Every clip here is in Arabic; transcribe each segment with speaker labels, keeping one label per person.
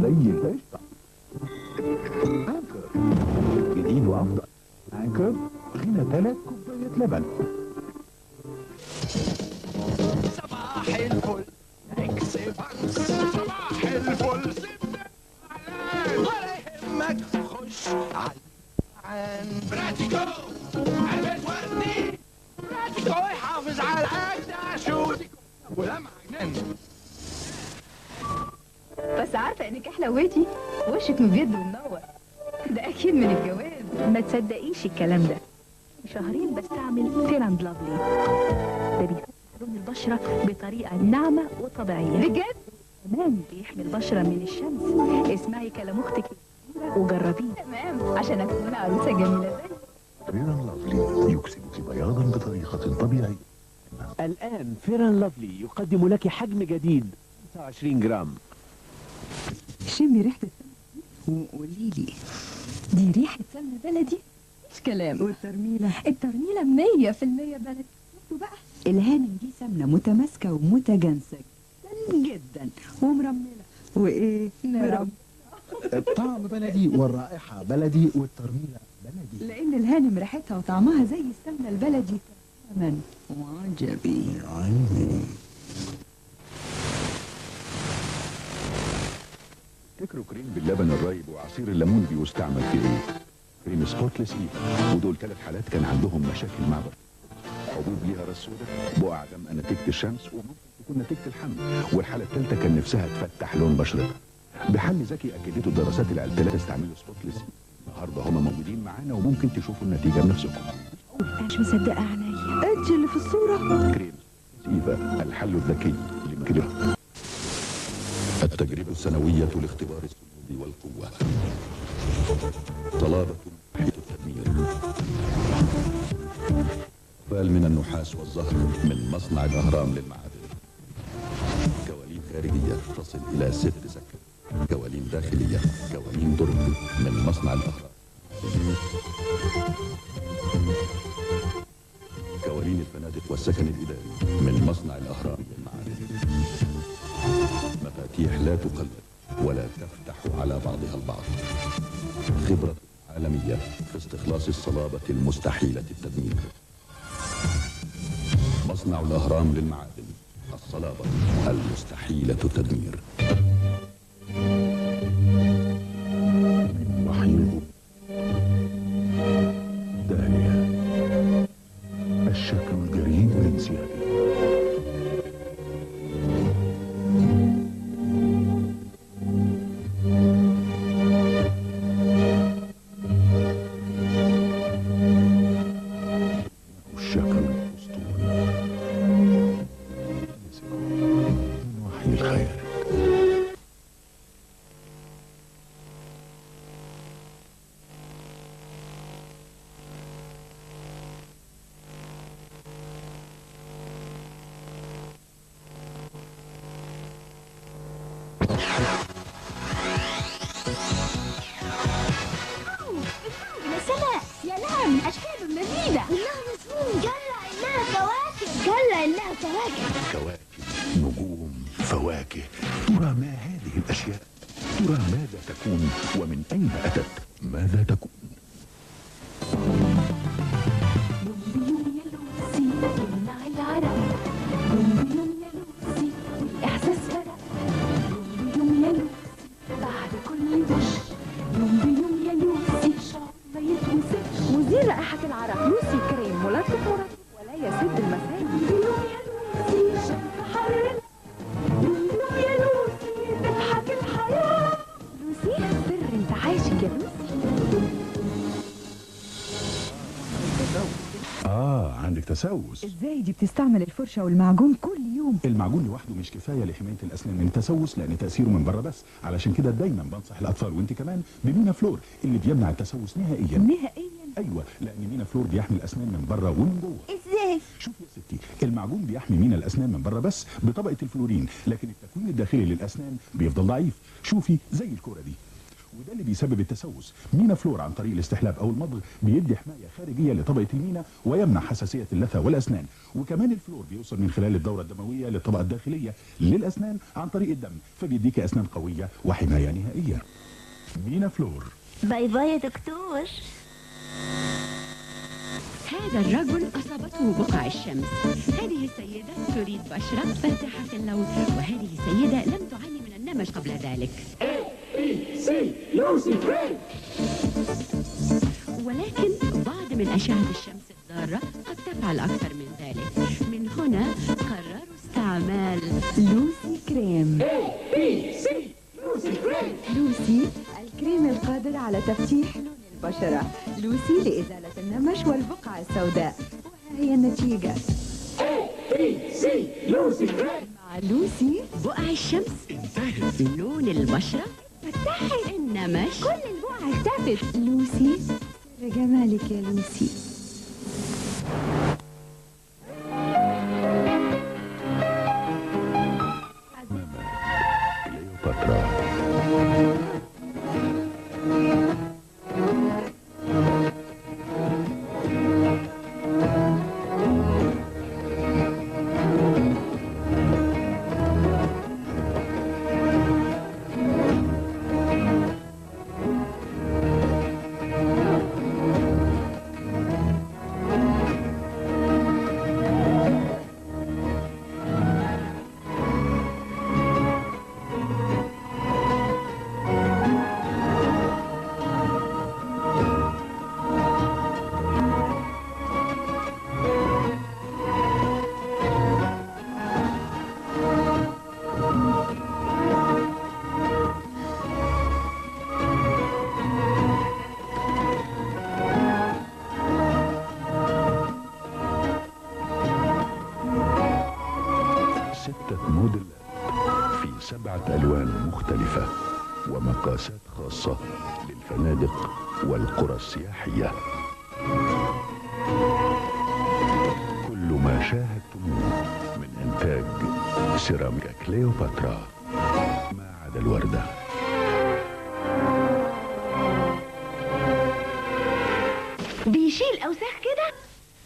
Speaker 1: زي القشطة. أنكر جديد وأفضل. أنكر غنى 3 كوبايات لبن.
Speaker 2: صباح الفل اكسبانس، صباح الفل سيبنا ولا يهمك خش عن براتيكو المتودي. براتيكو يحافظ على الأجدع ولا معجنن.
Speaker 3: بس عارفة انك حلوتي وشك مبيض ومنور، ده اكيد من الجواز. ما تصدقيش الكلام ده، شهرين بستعمل فير اند لافلي، ده بيفتح لون البشرة بطريقة ناعمة وطبيعية بجد. كمان بيحمي البشرة من الشمس. اسمعي كلام اختك وجربيه تمام عشان اكون عروسة جميلة زي
Speaker 1: فير اند لافلي يكسبك بياضا بطريقة طبيعية.
Speaker 4: الآن فيران لافلي يقدم لك حجم جديد 25 جرام.
Speaker 3: شمي ريحة السمنة وقولي لي دي ريحة سمنة بلدي؟ مش كلام. والترميلة؟ الترميلة 100% بلدي. شفتوا بقى؟ الهانم دي سمنة متماسكة ومتجانسة جدا ومرملة وايه؟ مرملة.
Speaker 1: الطعم بلدي والرائحة بلدي والترميلة بلدي.
Speaker 3: لأن الهانم ريحتها وطعمها زي السمنة البلدي تماما. وعجبي
Speaker 1: عيني. تفتكروا كريم باللبن الرايب وعصير الليمون بيستعمل في ايه؟ كريم سبوتلس ايفا، ودول 3 حالات كان عندهم مشاكل مع بعض. حبوب ليها راس سودة، بقع دم نتيجة الشمس، وممكن تكون نتيجة الحمل. والحالة الثالثة كان نفسها تفتح لون بشرتها. بحل ذكي اكدته الدراسات اللي على الثلاثة استعملوا سبوتلس. النهارده هم موجودين معانا وممكن تشوفوا النتيجة بنفسكم.
Speaker 3: أنا مش مصدقة عينيا، انت اللي في الصورة.
Speaker 1: كريم ايفا، الحل الذكي لمجرها. التجربة السنوية لاختبار الصمود والقوة. طلابة ناحية التدمير. قبال من النحاس والزهر من مصنع الأهرام للمعادن. كوالين خارجية تصل إلى 6 سكن. كوالين داخلية، كوالين درج من مصنع الأهرام. كوالين الفنادق والسكن الإداري من مصنع الأهرام للمعادن. مفاتيح لا تقلب ولا تفتح على بعضها البعض. خبرة عالمية في استخلاص الصلابة المستحيلة التدمير. مصنع الأهرام للمعادن، الصلابة المستحيلة التدمير. رحيم داليا، الشكل الجريء الانسيابي. كواكب، نجوم، فواكه. ترى ما هذه الأشياء؟ ترى ماذا تكون ومن أين أتت؟ ماذا تكون؟
Speaker 3: مزيل رائحة العرق. لوسي كريم ملطف مرطب ولا يسد المسام. لوسي سر انتعاشك يا لوسي.
Speaker 1: عندك تسوس.
Speaker 3: ازاي دي بتستعمل الفرشة والمعجون كل يوم؟
Speaker 1: المعجون لوحده مش كفايه لحمايه الاسنان من التسوس، لان تاثيره من بره بس. علشان كده دايما بنصح الاطفال وانت كمان بمينا فلور اللي بيمنع التسوس نهائيا.
Speaker 3: نهائيا؟
Speaker 1: ايوه، لان مينا فلور بيحمي الاسنان من بره ومن جوه.
Speaker 3: ازاي؟
Speaker 1: شوف يا ستي، المعجون بيحمي مينا الاسنان من بره بس بطبقه الفلورين، لكن التكوين الداخلي للاسنان بيفضل ضعيف. شوفي زي الكوره دي، وده اللي بيسبب التسوس. مينا فلور عن طريق الاستحلاب او المضغ بيدي حمايه خارجيه لطبقه المينا ويمنع حساسيه اللثه والاسنان. وكمان الفلور بيوصل من خلال الدوره الدمويه للطبقه الداخليه للاسنان عن طريق الدم، فبيديك اسنان قويه وحمايه نهائيه. مينا فلور.
Speaker 5: باي باي يا دكتور.
Speaker 6: هذا الرجل أصابته بقع الشمس. هذه السيدة تريد بشرة فاتحة اللون، وهذه السيدة لم تعاني من النمش قبل ذلك. ولكن بعض من أشعة الشمس الضارة قد تفعل أكثر من ذلك. من هنا قرروا استعمال
Speaker 3: لوسي كريم. لوسي الكريم القادر على تفتيح لون البشرة. لوسي لإزالة النمش والبقع السوداء. وها هي النتيجة. مع لوسي
Speaker 6: بقع الشمس انتهت، لون البشرة فتحت، النمش
Speaker 3: كل البقع اختفت. لوسي سر جمالك يا لوسي.
Speaker 1: كليوباترا. في 7 ألوان مختلفة ومقاسات خاصة للفنادق والقرى السياحية. كل ما شاهدتموه من إنتاج سيراميكا كليوباترا ما عدا الوردة.
Speaker 6: بيشيل أوساخ كده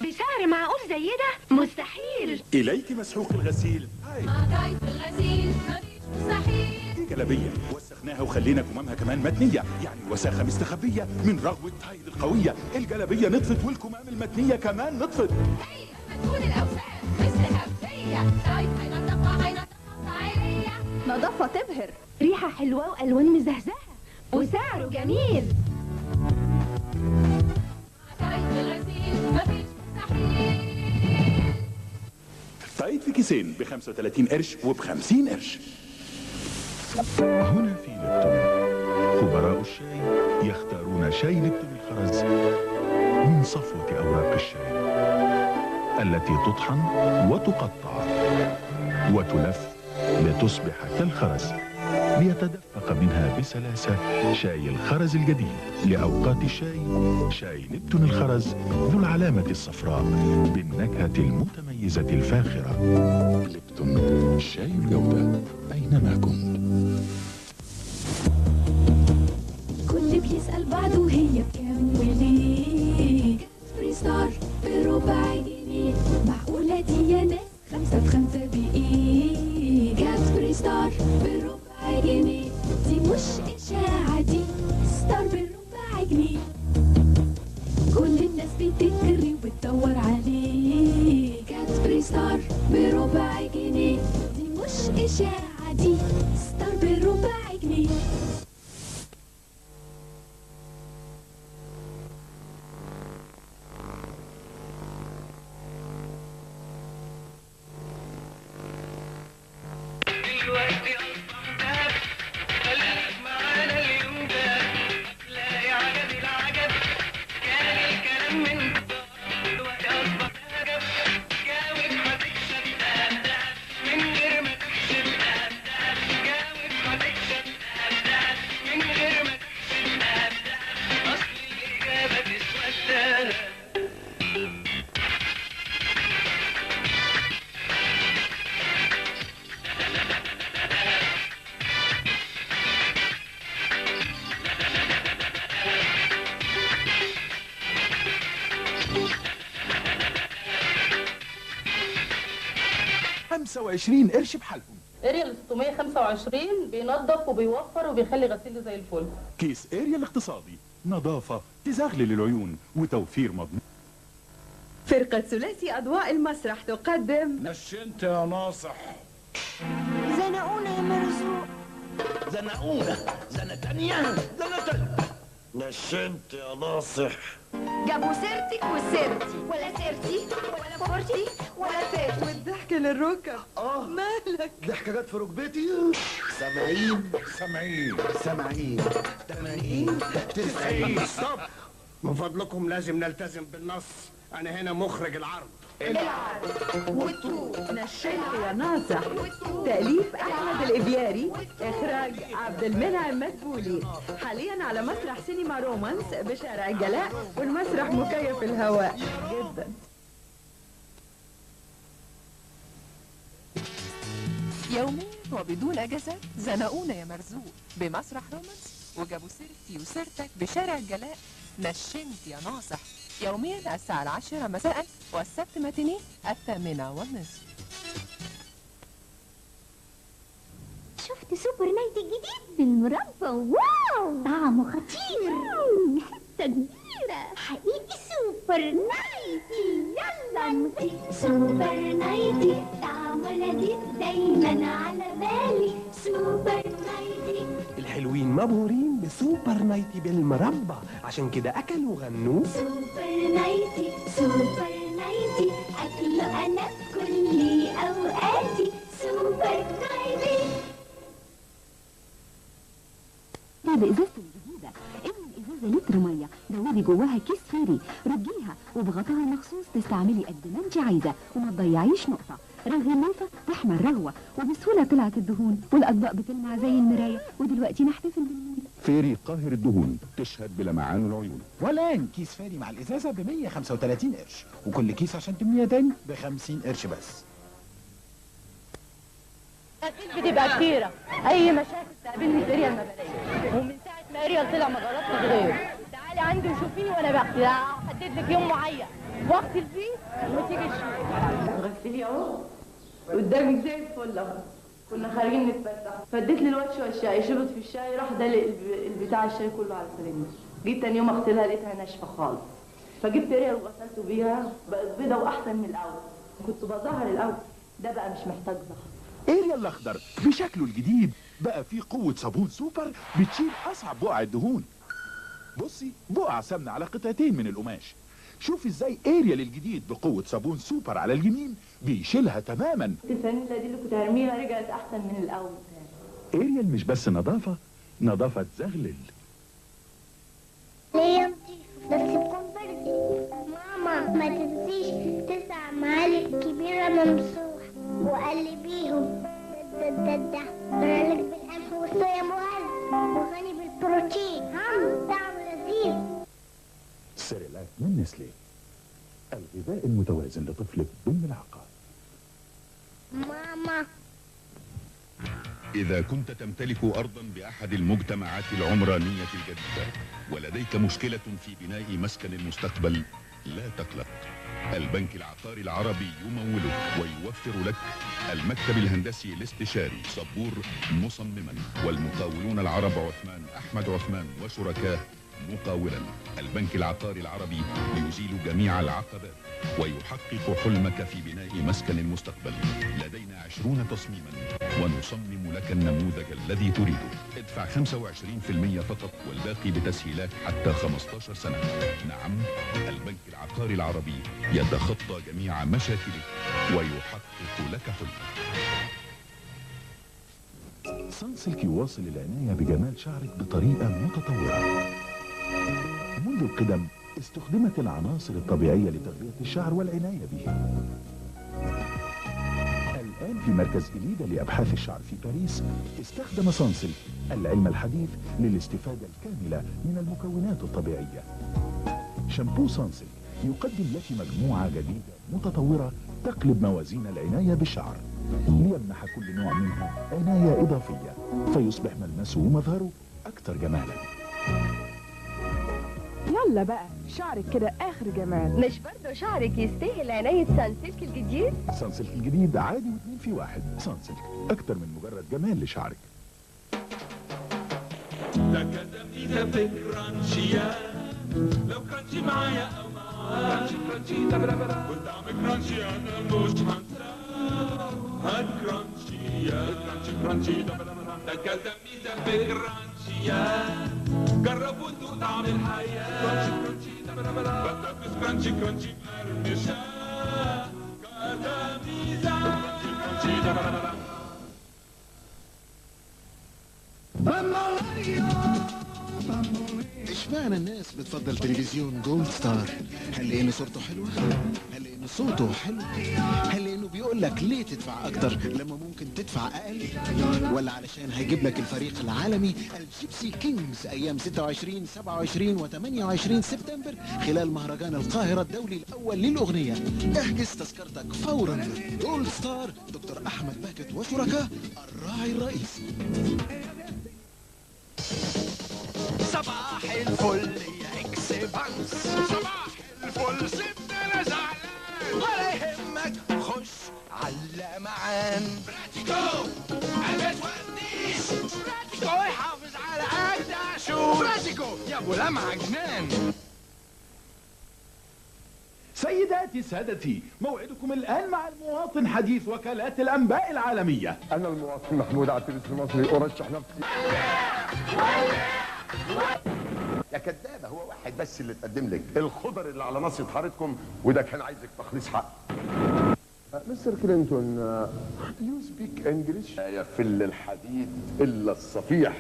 Speaker 6: بسعر معقول زي ده؟ مستحيل.
Speaker 7: إليك مسحوق الغسيل.
Speaker 8: معداية الغسيل مفيش مستحيل.
Speaker 7: دي جلابية وسخناها وخلينا كمامها كمان متنية، يعني وساخة مستخبية من رغوة تايد القوية. الجلابية نطفت والكمام المتنية كمان نطفت.
Speaker 8: هي بتكون الأوساخ مستخبية. تايد هينضفها طعيرية.
Speaker 3: نظافة تبهر، ريحة حلوة وألوان مزهزهة وسعره جميل.
Speaker 8: معداية الغسيل مفيش مستحيل.
Speaker 7: تايد في كيسين ب35 قرش وب50 قرش.
Speaker 1: هنا في ليبتون خبراء الشاي يختارون شاي ليبتون الخرز من صفوة أوراق الشاي التي تطحن وتقطع وتلف لتصبح كالخرز ليتدفق منها بسلاسة شاي الخرز الجديد لأوقات الشاي. شاي ليبتون الخرز ذو العلامة الصفراء بالنكهة المتميزة الفاخرة. ليبتون شاي الجودة أينما كنت.
Speaker 8: كل بيسأل بعضه هي بكام وليه. فري ستار بربع جنيه. معقولة دي يا ناس 5 في 5 بإيه. جات فري ستار بربع جنيه. دي مش إشاعة، دي ستار بربع جنيه. كل الناس بتجري وبتدور عليه. جات فري ستار بربع جنيه. دي مش إشاعة، دي ستار بربع
Speaker 7: 25 قرش بحالهم.
Speaker 9: اريال 625 بينظف وبيوفر وبيخلي غسيل زي الفل.
Speaker 7: كيس اريال الاقتصادي، نظافة تزغلل العيون وتوفير مضمون.
Speaker 10: فرقة ثلاثي أضواء المسرح تقدم
Speaker 2: نشنت يا ناصح.
Speaker 5: زنقونا يا مرزوق.
Speaker 2: زنقونا، زنة تانية، زنة تالتة. نشنت يا ناصح.
Speaker 10: جابوا سيرتك وسيرتي
Speaker 5: ولا سيرتي ولا فورتي ولا فاتي.
Speaker 10: والضحك للركب. مالك؟
Speaker 2: ضحكة جت في ركبتي. 70 80 90.
Speaker 11: ستوب، من فضلكم لازم نلتزم بالنص. انا هنا مخرج العرض.
Speaker 10: نشنت يا ناصح. تأليف أحمد الإبياري، إخراج عبد المنعم مدبولي. حاليا على مسرح سينما رومانس بشارع الجلاء، والمسرح مكيف الهواء جدا.
Speaker 12: يوميا وبدون اجازات زنقونا يا مرزوق بمسرح رومانس، وجابوا سيرتي وسيرتك بشارع الجلاء. نشنت يا ناصح يوميا الساعة 10 مساء، والسبت ماتينيه 8:30.
Speaker 5: شفت سوبر نايت الجديد بالمربى؟ واو، طعمه خطير. حتة كبيرة حقيقي. سوبر نايتي، يلا نغير. سوبر نايتي طعمه لذيذ دايما على بالي. سوبر نايتي.
Speaker 13: الحلوين مبهورين بسوبر نايتي بالمربى، عشان كده اكلوا وغنوا
Speaker 5: سوبر نايتي. سوبر نايتي اكله انا في كل اوقاتي. سوبر نايتي.
Speaker 6: ده بإزازته الجديدة. املي الإزازة لتر مية، دوبي جواها كيس فيري، رجيها وبغطاها مخصوص تستعملي قد ما انت عايزة وما تضيعيش نقطة. رغي النافة تحمل رغوة، وبسهولة طلعت الدهون، والأطباق بتلمع زي المراية، ودلوقتي نحتفل بالمول.
Speaker 1: فيري قاهر الدهون، تشهد بلمعان العيون.
Speaker 11: والان كيس فاري مع الازازه ب 135 قرش، وكل كيس عشان تمليها تاني ب 50 قرش بس.
Speaker 9: أكيد بتبقى كتيرة. أي مشاكل تقابلني في اريال ما بلاقيش، ومن ساعة ما اريال طلع ما جربتش غيره. تعالي عندي وشوفيني وأنا بغسل، هحدد لك يوم معين واغسل فيه وتيجي تشوفي. غسلي أهو قدامك زي الفل أهو. كنا خارجين نتفسح، فديت لي الواد شوية الشاي، شربت في الشاي راح دلق البتاع الشاي كله على السرنجة. جيت تاني يوم اغسلها لقيتها ناشفة خالص، فجبت اريال وغسلته بيها، بقت بيضة وأحسن من الأول. كنت بظهر الأول، ده بقى مش محتاج ظهر.
Speaker 7: اريال الاخضر بشكله الجديد بقى فيه قوة صابون سوبر بتشيل اصعب بقع الدهون. بصي، بقع سمنة على قطعتين من القماش. شوفي ازاي اريال الجديد بقوة صابون سوبر على اليمين بيشيلها تماما.
Speaker 9: الفانيلا دي اللي كنت هرميها رجعت احسن من الاول.
Speaker 7: اريال مش بس نظافة، نظافة تزغلل.
Speaker 5: ليه بس تكون بردي. ماما ما تنسيش 9 معالق كبيرة ممسوح وقلبيهم. ده برالك بالقمح والصويا مهل وغني بالبروتين. طعمه لذيذ.
Speaker 1: سيريلاك من نسلي، الغذاء المتوازن لطفلك بالملعقة.
Speaker 5: ماما،
Speaker 1: إذا كنت تمتلك أرضا بأحد المجتمعات العمرانية الجديدة ولديك مشكلة في بناء مسكن المستقبل، لا تقلق. البنك العقاري العربي يمولك ويوفر لك المكتب الهندسي الاستشاري صبور مصمما، والمقاولون العرب عثمان أحمد عثمان وشركاه مقاولا. البنك العقاري العربي يزيل جميع العقبات ويحقق حلمك في بناء مسكن المستقبل. لدينا 20 تصميما ونصمم لك النموذج الذي تريده. ادفع 25% فقط والباقي بتسهيلات حتى 15 سنة. نعم، البنك العقاري العربي يتخطى جميع مشاكلك ويحقق لك حلمك. سانسلك يواصل العناية بجمال شعرك بطريقة متطورة. منذ القدم استخدمت العناصر الطبيعية لتغذية الشعر والعناية به. الآن في مركز إليدا لأبحاث الشعر في باريس استخدم سانسلك العلم الحديث للاستفادة الكاملة من المكونات الطبيعية. شامبو سانسلك يقدم لك مجموعة جديدة متطورة تقلب موازين العناية بالشعر ليمنح كل نوع منها عناية إضافية، فيصبح ملمسه ومظهره أكثر جمالا.
Speaker 14: يلا بقى شعرك كده اخر جمال.
Speaker 15: مش برضه شعرك يستاهل عناية سانسلك الجديد؟
Speaker 7: سانسلك الجديد عادي واتنين في واحد. سانسلك اكتر من مجرد جمال لشعرك.
Speaker 16: ده كده ميزة في كرانشيا، لو كرانشي معايا او معاك كرانشي دبربرة والطعم كرانشي انا مش هنساه. هات كرانشيا كرانشي دبربرة، ده كده ميزة في كرانشيا، جربوا انتوا طعم الحياة. كرانشي دبربرة بطاطس كرانشي مقرمشة، كده ميزة كرانشي دبربرة.
Speaker 2: اشمعنى الناس بتفضل تلفزيون جولد ستار؟ هل لانه صورته حلوه؟ هل لانه صوته حلو؟ هل لانه بيقول لك ليه تدفع اكتر لما ممكن تدفع اقل؟ ولا علشان هيجيب لك الفريق العالمي الجيبسي كينجز ايام 26 27 و28 سبتمبر خلال مهرجان القاهره الدولي الاول للاغنيه؟ احجز تذكرتك فورا. جولد ستار دكتور احمد باكت وشركاء الراعي الرئيسي.
Speaker 16: صباح الفل يا اكسبانس، صباح الفل سيبني انا زعلان، ولا يهمك خش على معان. براتيكو ما توديش، براتيكو يحافظ على اجدع شو، براتيكو يا ابو لمعه جنان.
Speaker 7: سيداتي سادتي، موعدكم الآن مع المواطن حديث وكالات الأنباء العالمية.
Speaker 17: أنا المواطن محمود عتيبس المصري أرشح نفسي. يا كدابة، هو واحد بس اللي تقدم لك الخضر اللي على نص حارتكم، وده كان عايزك تخليص حق. مستر كلينتون، يو سبيك انجلش؟ يا فل الحديد إلا الصفيح.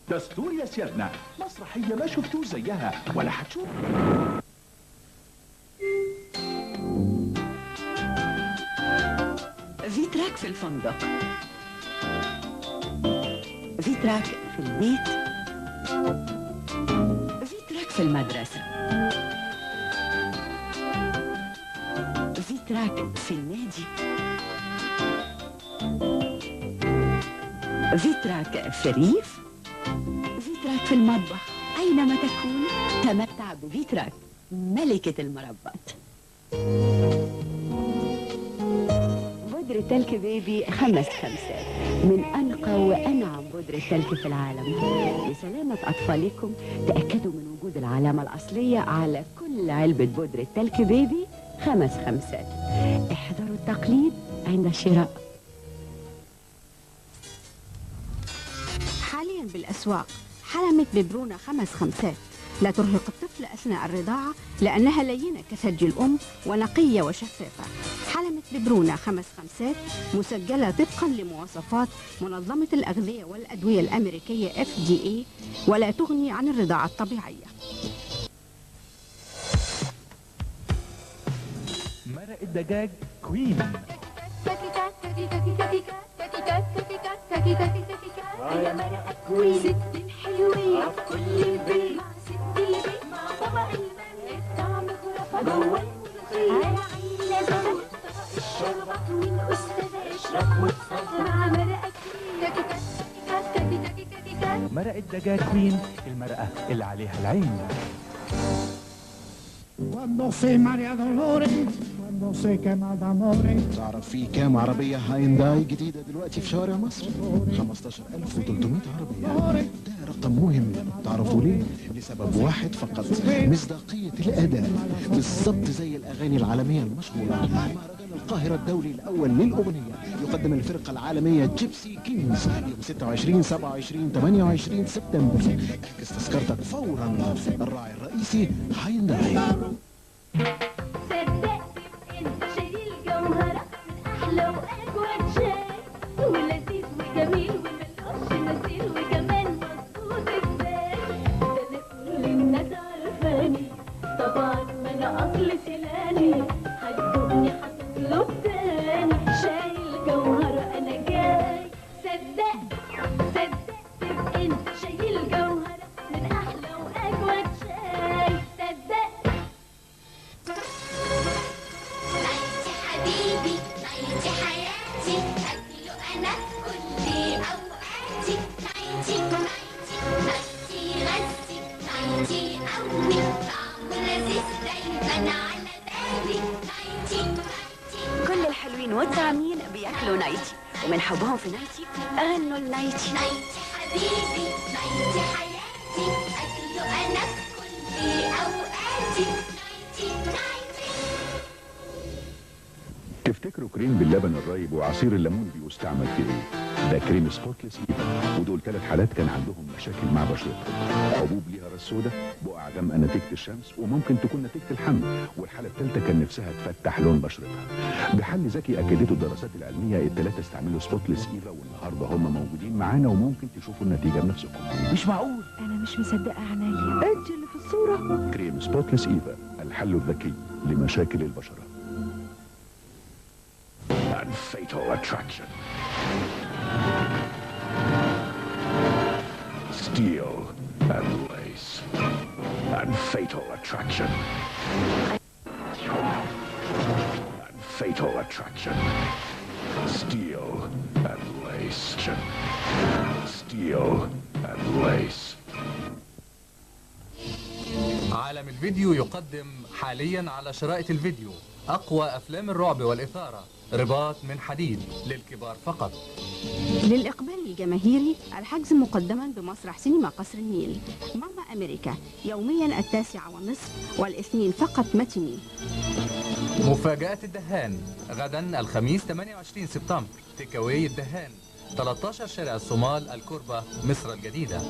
Speaker 7: دستور يا سيادنا، مسرحية ما شفتوش زيها ولا هتشوف.
Speaker 18: فيتراك في الفندق، فيتراك في البيت، فيتراك في المدرسة، فيتراك في النادي، فيتراك في الريف، فيتراك في المطبخ. أينما تكون تمتع بفيتراك ملكة المربات. بودرة تلك بيبي 5 خمسات من أنقى وأنعم بودرة تلك في العالم. لسلامة أطفالكم تأكدوا من وجود العلامة الأصلية على كل علبة بودرة تلك بيبي 5 خمسات. احذروا التقليد عند الشراء.
Speaker 19: حاليا بالأسواق حلمة ببرونة 5 خمسات، لا ترهق الطفل أثناء الرضاعة لأنها لينة كثلج الأم ونقية وشفافة. حلمة ببرونة 5 خمسات مسجلة طبقا لمواصفات منظمة الأغذية والأدوية الأمريكية FDA، ولا تغني عن الرضاعة الطبيعية.
Speaker 4: مرق الدجاج كوين.
Speaker 8: يا مرقة كوين ست الحلوين في كل البيت، مع ست البيت مع طبق المرق طعم خرافة جوه الملوخية. عيل لازم الشربة من أستاذة اشرب وتصب مع مرقة كوين.
Speaker 4: مرق الدجاج كوين، المرقة اللي عليها العين.
Speaker 20: Quando sei Maria Dolores, quando sei chiamata d'amore.
Speaker 2: تعرف في كام عربية هاينداي جديدة دلوقتي في شوارع مصر؟ 15300 عربية. ده رقم مهم، تعرفوا ليه؟ لسبب واحد فقط، مصداقية الأداء، بالظبط زي الأغاني العالمية المشهورة. مهرجان القاهرة الدولي الأول للأغنية يقدم الفرقة العالمية جيبسي كينجز يوم 26 27 28 سبتمبر. احجز تذكرتك فورا. الراعي الرئيسي هاينداي.
Speaker 8: صدقت انت شايل جوهرة من احلى واجود شاي، ولذيذ وجميل وملوش مثيل وكمان مظبوط ازاي. ده انا كل الناس عارفاني طبعا، ما انا اصل سلاني هتدوقني هتطلب تاني. شايل جوهرة انا جاي. صدقت انت شايل جوهرة من احلى واجود شاي. صدقت
Speaker 5: نايتي حبيبي نايتي حياتي، أكله أنا في كل أوقاتي. نايتي نايتي نايتي غزي نايتي قوي
Speaker 18: حبهم في نايتي غنوا النايتي.
Speaker 5: نايتي حبيبي نايتي حياتي أكله أنا في كل أوقاتي نايتي نايتي.
Speaker 1: تفتكروا كريم باللبن الرايب وعصير الليمون بيستعمل في ايه؟ ده كريم سبوتلس ايفا، ودول 3 حالات كان عندهم مشاكل مع بشرتهم. حبوب ليها راس سودا، بقع غامقه نتيجه الشمس، وممكن تكون نتيجه الحمل. والحاله الثالثه كان نفسها تفتح لون بشرتها. بحل ذكي اكدته الدراسات العلميه ال3 استعملوا سبوتلس ايفا، والنهارده هم موجودين معانا وممكن تشوفوا النتيجه بنفسكم.
Speaker 14: مش معقول، انا مش مصدقه عينيا، انت اللي في الصوره.
Speaker 1: كريم سبوتلس ايفا، الحل الذكي لمشاكل البشره.
Speaker 17: And fatal attraction. Steel and lace. And fatal attraction. And fatal attraction. Steel and lace. Steel and lace.
Speaker 21: عالم الفيديو يقدم حاليا على شرائط الفيديو أقوى أفلام الرعب والإثارة، رباط من حديد للكبار فقط.
Speaker 19: للإقبال الجماهيري الحجز مقدما بمسرح سينما قصر النيل. ماما أمريكا يوميا 9:30 والاثنين فقط متني.
Speaker 21: مفاجأة الدهان غدا الخميس 28 سبتمبر، تيكاوي الدهان 13 شارع الصومال الكوربة مصر الجديدة.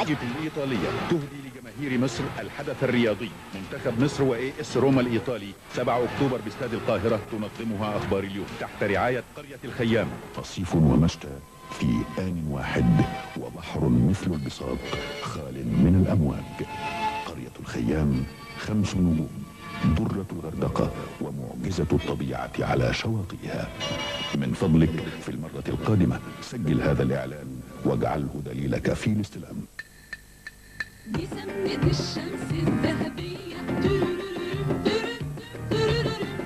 Speaker 1: الإيطالية تهدي لجماهير مصر الحدث الرياضي. منتخب مصر وAS روما الإيطالي 7 أكتوبر باستاد القاهرة، تنظمها أخبار اليوم تحت رعاية قرية الخيام. تصيف ومشتى في آن واحد، وبحر مثل البساط خال من الأمواج. قرية الخيام 5 نجوم، درة الغردقة ومعجزة الطبيعة على شواطئها. من فضلك في المرة القادمة سجل هذا الإعلان واجعله دليلك في الاستلام.
Speaker 8: دي سمنة الشمس الذهبية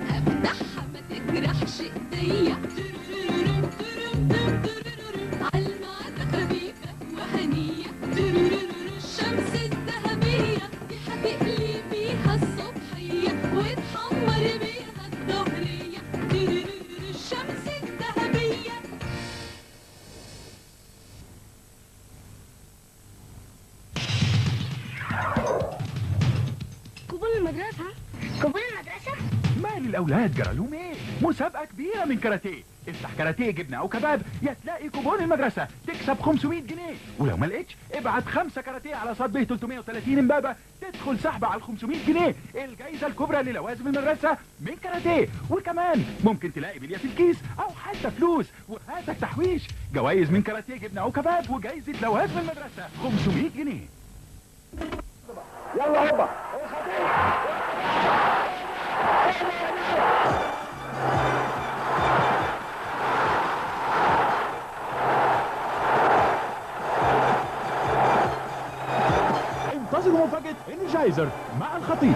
Speaker 8: افتحها ما تجرحش ايديا عالمعدة خفيفة وهنية الشمس الذهبية دي هتقلي بيها الصبحية وتحمر بيها الظهرية الشمس الذهبية.
Speaker 5: قبول المدرسة؟ قبول المدرسة؟
Speaker 7: مال الأولاد جرالهم إيه؟ مسابقة كبيرة من كاراتيه. افتح كاراتيه جبنة أو كباب يا تلاقي كوبون المدرسة تكسب 500 جنيه، ولو ما لقيتش ابعت 5 كاراتيه على صاد به 330 امبابة تدخل سحب على 500 جنيه، الجايزة الكبرى للوازم المدرسة من كاراتيه. وكمان ممكن تلاقي بلية في الكيس أو حتى فلوس وهاتك تحويش. جوائز من كاراتيه جبنة أو كباب وجايزة لوازم المدرسة 500 جنيه.
Speaker 17: يلا هبا
Speaker 7: انتظروا مفاجأة انرجايزر مع الخطيب.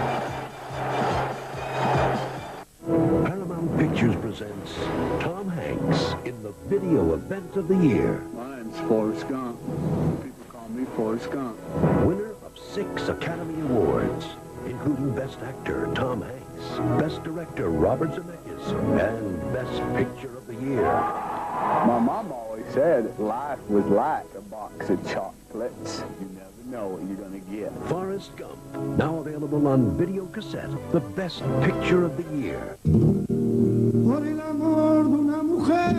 Speaker 22: Paramount Pictures presents Tom Hanks in the video event of the year.
Speaker 23: My name's Forrest Gump. People call me Forrest Gump.
Speaker 22: Winner of 6 Academy Awards, including Best Actor Tom Hanks, Best Director Robert Zemeckis, and Best Picture of the Year.
Speaker 23: My mom always said life was like a box of chocolates. You never know what you're gonna get.
Speaker 22: Forrest Gump, now available on video cassette, the Best Picture of the Year.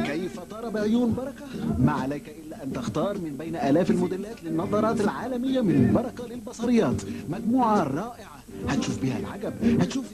Speaker 2: كيف ترى بعيون بركة؟ ما عليك إلا أن تختار من بين آلاف الموديلات للنظارات العالمية من بركة للبصريات. مجموعة رائعة هتشوف بها العجب، هتشوف